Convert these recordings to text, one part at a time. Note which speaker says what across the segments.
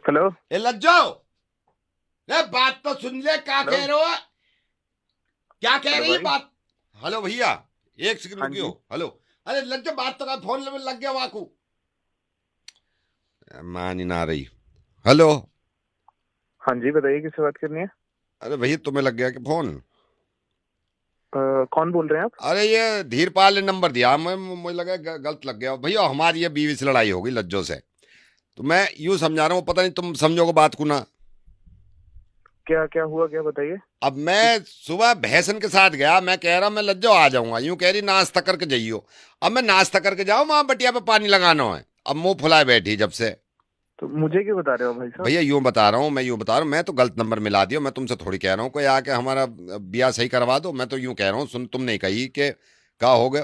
Speaker 1: Hello.
Speaker 2: ए लज्जो, ए बात तो सुन ले, क्या
Speaker 1: हेलो।
Speaker 2: कह रहे हो? क्या कह
Speaker 1: हेलो
Speaker 2: रही है
Speaker 1: भाई।
Speaker 2: बात? हेलो भैया, एक सेकंड
Speaker 1: हाँ
Speaker 2: रुकियो।
Speaker 1: जी।
Speaker 2: हेलो। अरे लज्जो, बात तो कर, फोन में लग गया वाकू। मान ही ना रही। हेलो।
Speaker 1: हाँ जी, बताइए किससे बात करनी है।
Speaker 2: अरे भैया, तुम्हें लग गया कि फोन?
Speaker 1: कौन बोल रहे हैं आप?
Speaker 2: अरे ये धीरपाल ने नंबर दिया, मैं मुझे लगा गलत लग गया भैया। हमारी ये बीवी से लड़ाई हो गई लज्जो से, तो मैं यूं समझा रहा हूँ, पता नहीं तुम समझोगे बात को ना।
Speaker 1: क्या क्या हुआ, क्या बताइए।
Speaker 2: अब मैं सुबह भैंसन के साथ गया, मैं कह रहा मैं लज्जो आ जाऊंगा, यूं कह रही नाश्ता करके जाइयो। अब मैं नाश्ता करके जाऊं, वहां बटिया पे पानी लगाना है। अब मुंह फुलाए बैठी जब से।
Speaker 1: तो मुझे क्यों बता रहे हो भाई साहब?
Speaker 2: भैया यूं बता रहा हूँ, मैं यूं बता रहा हूँ, मैं तो गलत नंबर मिला दिया। मैं तुमसे थोड़ी कह रहा हूँ कोई आके हमारा ब्याह सही करवा दो। मैं तो यूं कह रहा हूँ, सुन, तुम नहीं कही कि क्या हो गया।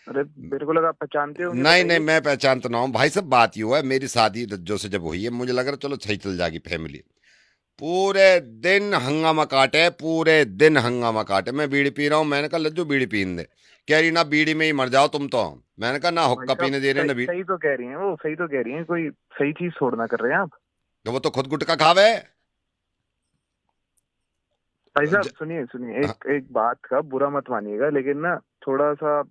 Speaker 1: अरे मेरे को लगा आप पहचानते होंगे,
Speaker 2: नहीं नहीं,
Speaker 1: बताइए।
Speaker 2: मैं पहचानता ना हूँ भाई साहब। बात यूं है, मेरी शादी लज्जो से जब हुई है, मुझे लग रहा चलो सही चल जाएगी फैमिली। पूरे दिन हंगामा काटे, पूरे दिन हंगामा काटे। मैं बीड़ी पी रहा हूँ, मैंने कहा लज्जू बीड़ी पीने दे। कह रही ना बीड़ी में ही मर जाओ तुम तो। मैंने कहा ना
Speaker 1: भाई
Speaker 2: हुक्का
Speaker 1: साहब
Speaker 2: पीने दे रहे
Speaker 1: सही
Speaker 2: ना बीड़ी।
Speaker 1: सही तो कह रही हैं, वो सही तो कह रही हैं, कोई सही चीज छोड़ना कर रहे हैं आप।
Speaker 2: तो वो तो खुद गुटखा खावे।
Speaker 1: भाई साहब
Speaker 2: ज...
Speaker 1: सुनिए सुनिए,
Speaker 2: हाँ।
Speaker 1: एक एक बात का बुरा मत मानिएगा, लेकिन ना थोड़ा सा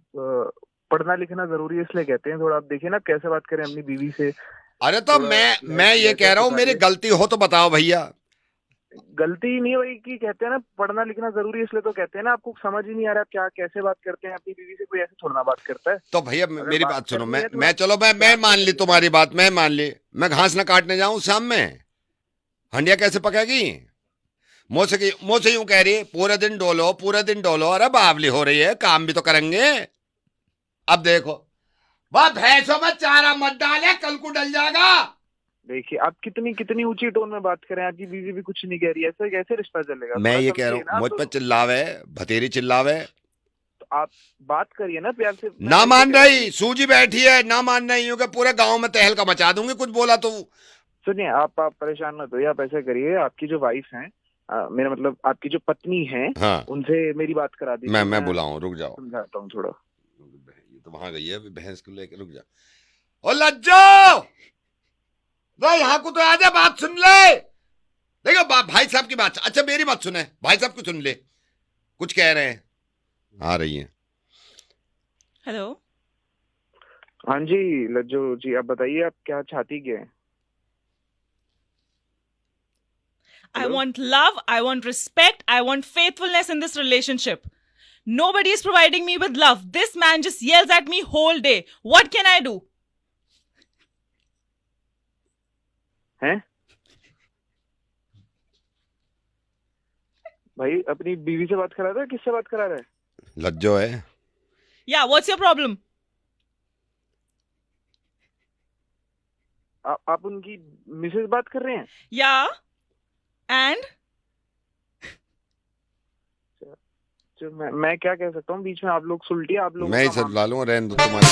Speaker 1: पढ़ना लिखना जरूरी है, इसलिए कहते हैं। थोड़ा आप देखिए ना कैसे बात करें अपनी बीवी से।
Speaker 2: अरे तो
Speaker 1: थोड़ा
Speaker 2: मैं ये कह
Speaker 1: लहजा
Speaker 2: रहा हूँ, मेरी
Speaker 1: सुधारिए।
Speaker 2: गलती हो तो बताओ भैया।
Speaker 1: गलती ही नहीं है भाई, की कहते हैं ना पढ़ना लिखना जरूरी है, इसलिए तो कहते हैं ना। आपको समझ ही नहीं आ रहा आप क्या कैसे बात करते हैं अपनी बीवी से। कोई ऐसे थोड़ा ना बात करता है।
Speaker 2: तो भैया
Speaker 1: अगर
Speaker 2: मेरी
Speaker 1: बात
Speaker 2: बात सुनो।
Speaker 1: करनी
Speaker 2: मैं
Speaker 1: है थोड़ा
Speaker 2: मैं चलो मैं
Speaker 1: प्यार से
Speaker 2: मान ली
Speaker 1: करिए ना।
Speaker 2: तुम्हारी बात, मैं मान ली। मैं घास ना काटने जाऊं शाम में, हंडिया कैसे पकेगी? मुझसे यूं कह रही पूरे दिन डोलो, पूरे दिन डोलो। अरे बावली हो रही है, काम भी तो करेंगे। अब देखो, वह भैंसों में चारा मत डाले, कल को डल जाएगा।
Speaker 1: देखिए आप कितनी कितनी ऊंची टोन में बात करें, आपकी बीवी भी कुछ नहीं कह रही है, ऐसे कैसे रिश्ता चलेगा?
Speaker 2: मैं
Speaker 1: थोड़ा
Speaker 2: ये कह रहा
Speaker 1: समझिए
Speaker 2: हूँ,
Speaker 1: ना आप
Speaker 2: मुझ पर
Speaker 1: दोनों।
Speaker 2: चिल्लावे, भतेरी चिल्लावे।
Speaker 1: तो आप बात करिए ना प्यार से, मैं
Speaker 2: ना
Speaker 1: वही तो
Speaker 2: मान
Speaker 1: कह रहा हूँ
Speaker 2: रही,
Speaker 1: कि
Speaker 2: सूजी बैठी है, ना मान रही हूँ कि पूरे गांव में तहलका मचा दूंगी कुछ बोला तो।
Speaker 1: सुनिए, आप परेशान मत होइए। आप ऐसे करिए, आपकी जो वाइफ है, मेरा मतलब आपकी जो पत्नी है,
Speaker 2: हाँ,
Speaker 1: उनसे मेरी बात करा दीजिए।
Speaker 2: मैं
Speaker 1: मैं
Speaker 2: बुलाऊं, रुक जाओ।
Speaker 1: समझाता हूँ थोड़ा।
Speaker 2: ये तो वहां गई है अभी भैंस को लेकर, रुक जा। ओ लज्जो, रे यहाँ को तो आजा, बात सुन ले। देखो भाई साहब की बात, अच्छा मेरी बात सुने, भाई साहब को सुन ले, कुछ कह रहे हैं। आ रही है।
Speaker 3: हेलो।
Speaker 1: हाँ जी लज्जो जी, आप बताइए आप क्या चाहती क्या है।
Speaker 3: I
Speaker 1: hello.
Speaker 3: want love, I want respect, I want faithfulness in this relationship. Nobody is providing me with love. This man just yells at me whole day. What can I do?
Speaker 1: हैं भाई, अपनी बीवी से बात करा रहा है, किससे बात करा रहा है?
Speaker 2: लज्जो है।
Speaker 3: Yeah, what's your problem?
Speaker 1: आप उनकी मिसेज बात कर रहे हैं?
Speaker 3: Yeah, and
Speaker 1: जो मैं क्या कह सकता हूँ, बीच में आप लोग सुलटिए, आप लोगों
Speaker 2: मैं ही
Speaker 1: का
Speaker 2: सब ला
Speaker 1: मामला।
Speaker 2: लूंगा, रहने दो तुम्हारे।